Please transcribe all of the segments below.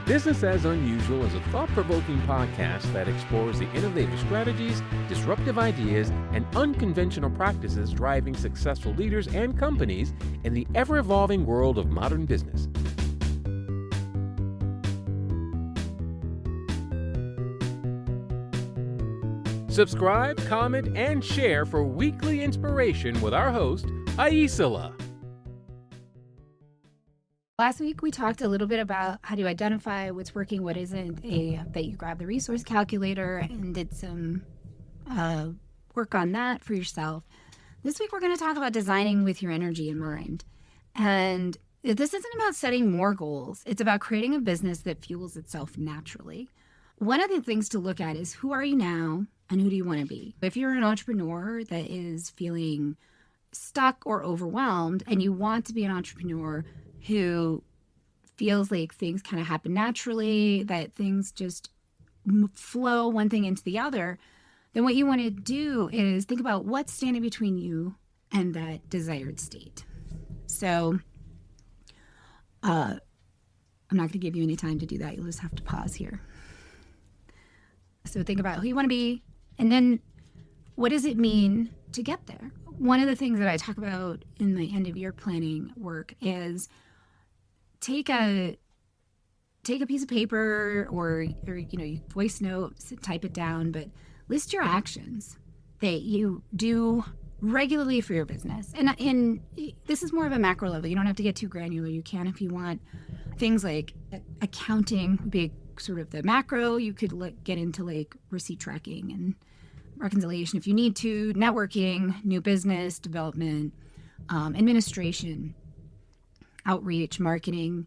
Business as Unusual is a thought-provoking podcast that explores the innovative strategies, disruptive ideas, and unconventional practices driving successful leaders and companies in the ever-evolving world of modern business. Subscribe, comment, and share for weekly inspiration with our host, Aicila. Last week, we talked a little bit about how to identify what's working, what isn't, that you grab the resource calculator and did some work on that for yourself. This week, we're going to talk about designing with your energy in mind. And this isn't about setting more goals. It's about creating a business that fuels itself naturally. One of the things to look at is who are you now and who do you want to be? If you're an entrepreneur that is feeling stuck or overwhelmed and you want to be an entrepreneur who feels like things kind of happen naturally, that things just flow one thing into the other, then what you want to do is think about what's standing between you and that desired state. So I'm not going to give you any time to do that. You'll just have to pause here. So think about who you want to be, and then what does it mean to get there? One of the things that I talk about in the end of year planning work is take a piece of paper or you voice note, type it down, but list your actions that you do regularly for your business. And this is more of a macro level. You don't have to get too granular. You can if you want. Things like accounting would be sort of the macro. You could get into like receipt tracking and reconciliation if you need to, networking, new business development, administration, outreach, marketing,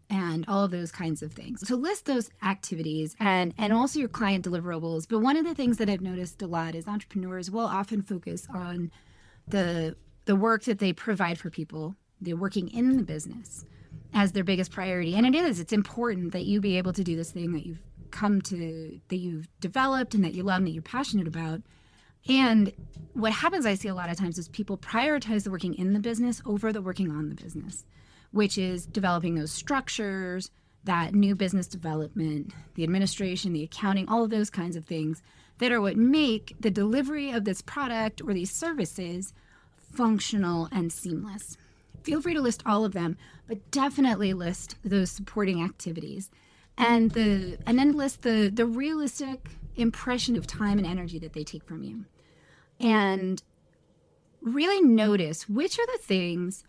and all of those kinds of things. So list those activities and also your client deliverables. But one of the things that I've noticed a lot is entrepreneurs will often focus on the work that they provide for people. They're working in the business as their biggest priority. And it's important that you be able to do this thing that you've developed and that you love and that you're passionate about. And what happens, I see a lot of times, is people prioritize the working in the business over the working on the business, which is developing those structures, that new business development, the administration, the accounting, all of those kinds of things that are what make the delivery of this product or these services functional and seamless. Feel free to list all of them, but definitely list those supporting activities and then list the realistic impression of time and energy that they take from you. And really notice which are the things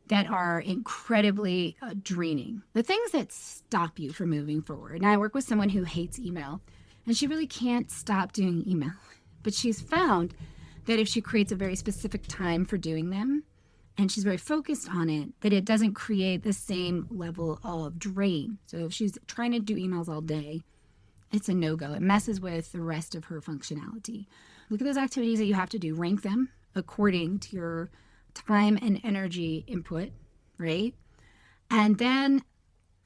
that are incredibly draining, the things that stop you from moving forward. And I work with someone who hates email, and she really can't stop doing email. But she's found that if she creates a very specific time for doing them, and she's very focused on it, that it doesn't create the same level of drain. So if she's trying to do emails all day, it's a no-go. It messes with the rest of her functionality. Look at those activities that you have to do. Rank them according to your time and energy input, right? And then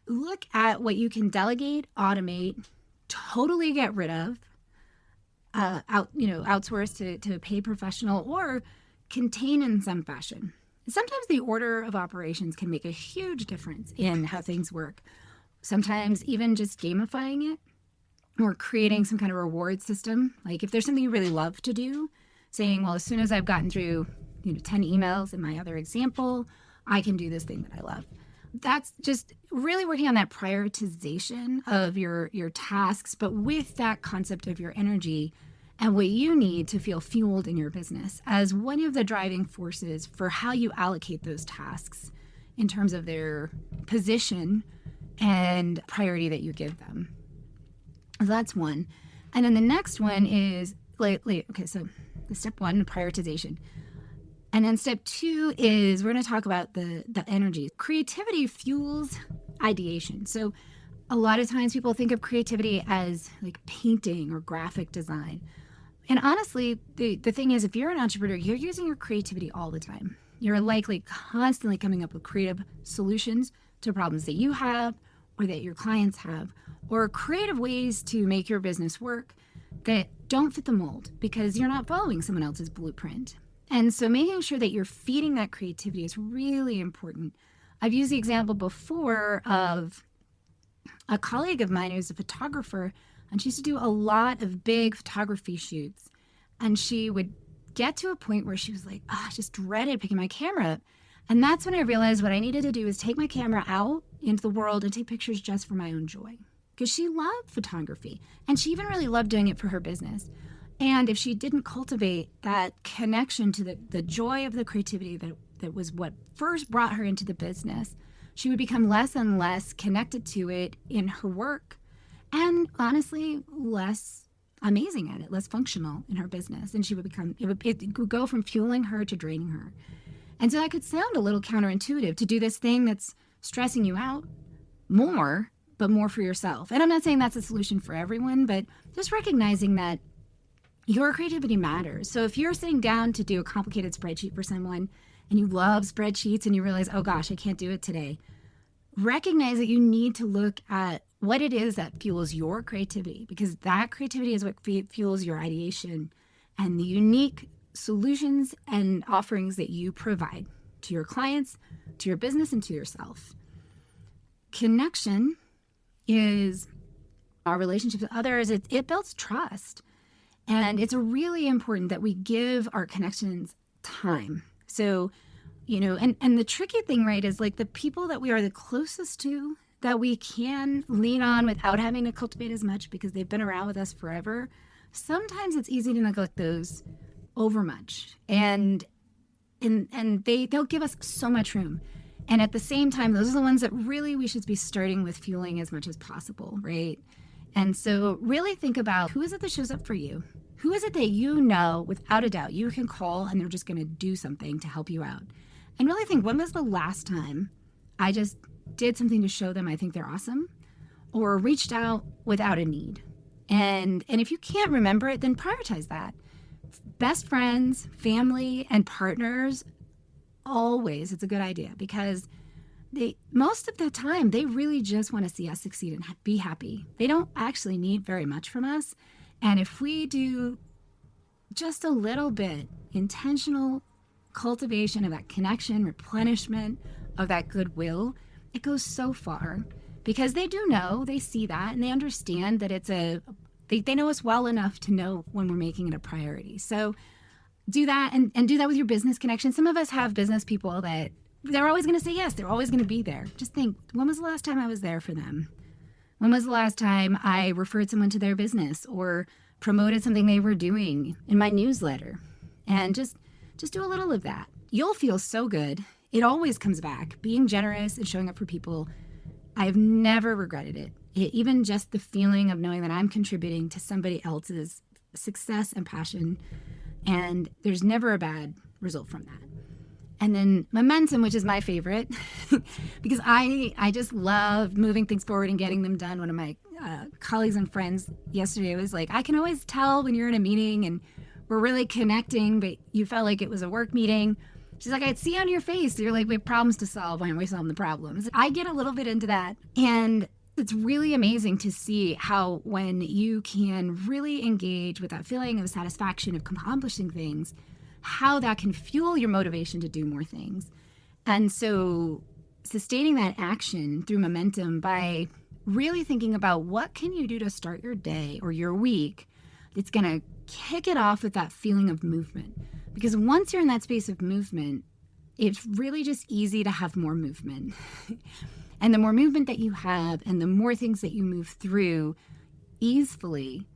look at what you can delegate, automate, totally get rid of, outsource to a paid professional, or contain in some fashion. Sometimes the order of operations can make a huge difference in how things work. Sometimes even just gamifying it or creating some kind of reward system. Like if there's something you really love to do, saying, well, as soon as I've gotten through 10 emails in my other example, I can do this thing that I love. That's just really working on that prioritization of your tasks, but with that concept of your energy and what you need to feel fueled in your business as one of the driving forces for how you allocate those tasks in terms of their position and priority that you give them. So that's one. And then the next one is, so the step one, prioritization. And then step two is we're going to talk about the energy. Creativity fuels ideation. So a lot of times people think of creativity as like painting or graphic design. And honestly, the thing is, if you're an entrepreneur, you're using your creativity all the time. You're likely constantly coming up with creative solutions to problems that you have or that your clients have, or creative ways to make your business work that don't fit the mold because you're not following someone else's blueprint. And so making sure that you're feeding that creativity is really important. I've used the example before of a colleague of mine who's a photographer, and she used to do a lot of big photography shoots. And she would get to a point where she was like, I just dreaded picking my camera up. And that's when I realized what I needed to do is take my camera out into the world and take pictures just for my own joy. Because she loved photography, and she even really loved doing it for her business. And if she didn't cultivate that connection to the joy of the creativity that was what first brought her into the business, she would become less and less connected to it in her work, and honestly, less amazing at it, less functional in her business. And she would become, it would go from fueling her to draining her. And so that could sound a little counterintuitive, to do this thing that's stressing you out more, but more for yourself. And I'm not saying that's a solution for everyone, but just recognizing that your creativity matters. So if you're sitting down to do a complicated spreadsheet for someone, and you love spreadsheets and you realize, oh gosh, I can't do it today, recognize that you need to look at what it is that fuels your creativity, because that creativity is what fuels your ideation and the unique solutions and offerings that you provide to your clients, to your business, and to yourself. Connection is our relationships with others. It builds trust. And it's really important that we give our connections time. So, and the tricky thing, right, is like the people that we are the closest to, that we can lean on without having to cultivate as much because they've been around with us forever. Sometimes it's easy to neglect those over much. And they'll give us so much room. And at the same time, those are the ones that really we should be starting with fueling as much as possible, right? And so really think about, who is it that shows up for you? Who is it that you know, without a doubt, you can call and they're just going to do something to help you out? And really think, when was the last time I just did something to show them I think they're awesome, or reached out without a need? And if you can't remember it, then prioritize that. Best friends, family, and partners, always, it's a good idea, because most of the time, they really just want to see us succeed and be happy. They don't actually need very much from us. And if we do just a little bit intentional cultivation of that connection, replenishment of that goodwill, it goes so far, because they do know, they see that, and they understand that they know us well enough to know when we're making it a priority. So do that, and do that with your business connection. Some of us have business people that they're always going to say yes. They're always going to be there. Just think, when was the last time I was there for them? When was the last time I referred someone to their business or promoted something they were doing in my newsletter? And just do a little of that. You'll feel so good. It always comes back. Being generous and showing up for people, I've never regretted it. Even just the feeling of knowing that I'm contributing to somebody else's success and passion, and there's never a bad result from that. And then momentum, which is my favorite, because I just love moving things forward and getting them done. One of my colleagues and friends yesterday was like, I can always tell when you're in a meeting and we're really connecting, but you felt like it was a work meeting. She's like, I'd see on your face, you're like, we have problems to solve. Why aren't we solving the problems? I get a little bit into that. And it's really amazing to see how when you can really engage with that feeling of satisfaction of accomplishing things, how that can fuel your motivation to do more things. And so sustaining that action through momentum by really thinking about what can you do to start your day or your week that's going to kick it off with that feeling of movement. Because once you're in that space of movement, it's really just easy to have more movement. And the more movement that you have and the more things that you move through easily,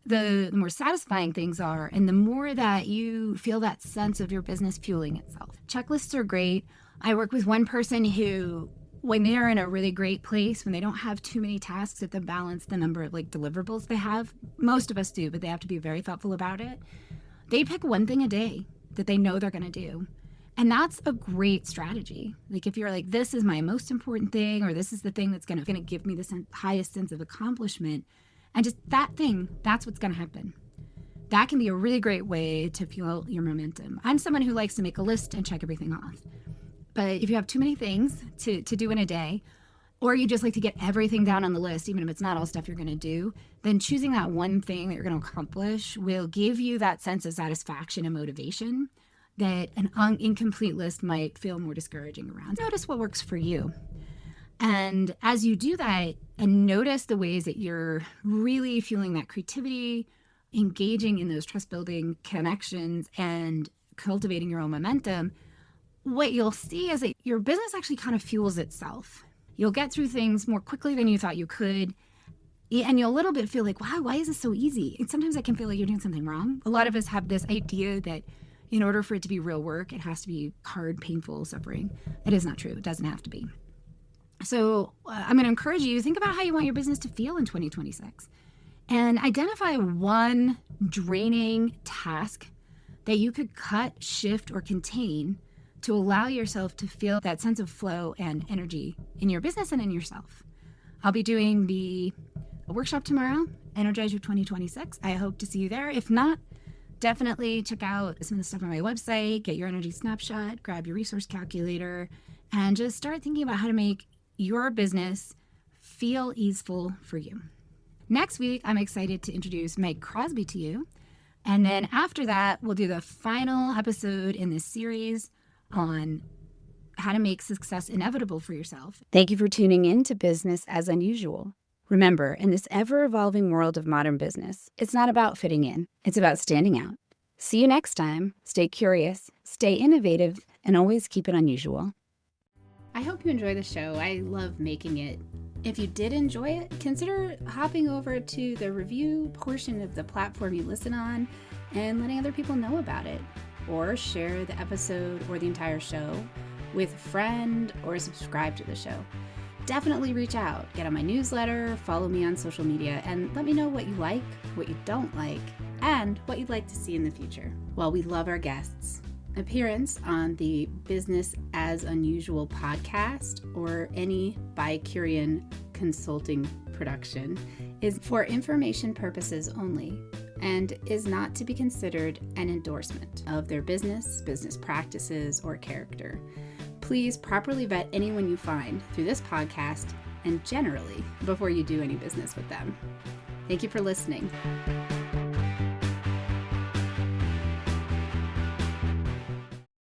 the more satisfying things are, and the more that you feel that sense of your business fueling itself. Checklists are great. I work with one person who, when they're in a really great place, when they don't have too many tasks that balance the number of deliverables they have, most of us do, but they have to be very thoughtful about it. They pick one thing a day that they know they're going to do. And that's a great strategy. If you're like, this is my most important thing, or this is the thing that's going to give me the highest sense of accomplishment, and just that thing, that's what's going to happen. That can be a really great way to fuel your momentum. I'm someone who likes to make a list and check everything off. But if you have too many things to do in a day, or you just like to get everything down on the list, even if it's not all stuff you're going to do, then choosing that one thing that you're going to accomplish will give you that sense of satisfaction and motivation that an incomplete list might feel more discouraging around. Notice what works for you. And as you do that and notice the ways that you're really feeling that creativity, engaging in those trust building connections and cultivating your own momentum, what you'll see is that your business actually kind of fuels itself. You'll get through things more quickly than you thought you could. And you'll a little bit feel like, wow, why is this so easy? And sometimes I can feel like you're doing something wrong. A lot of us have this idea that in order for it to be real work, it has to be hard, painful, suffering. It is not true. It doesn't have to be. So I'm going to encourage you to think about how you want your business to feel in 2026 and identify one draining task that you could cut, shift, or contain to allow yourself to feel that sense of flow and energy in your business and in yourself. I'll be doing the workshop tomorrow, Energize Your 2026. I hope to see you there. If not, definitely check out some of the stuff on my website, get your energy snapshot, grab your resource calculator, and just start thinking about how to make your business feel easeful for you. Next week, I'm excited to introduce Meg Crosby to you. And then after that, we'll do the final episode in this series on how to make success inevitable for yourself. Thank you for tuning in to Business as Unusual. Remember, in this ever-evolving world of modern business, it's not about fitting in, it's about standing out. See you next time. Stay curious, stay innovative, and always keep it unusual. I hope you enjoy the show. I love making it. If you did enjoy it, consider hopping over to the review portion of the platform you listen on and letting other people know about it. Or share the episode or the entire show with a friend or subscribe to the show. Definitely reach out, get on my newsletter, follow me on social media, and let me know what you like, what you don't like, and what you'd like to see in the future. Well, we love our guests. Appearance on the Business as Unusual podcast or any Bicurean consulting production is for information purposes only and is not to be considered an endorsement of their business practices, or character. Please properly vet anyone you find through this podcast and generally before you do any business with them. Thank you for listening.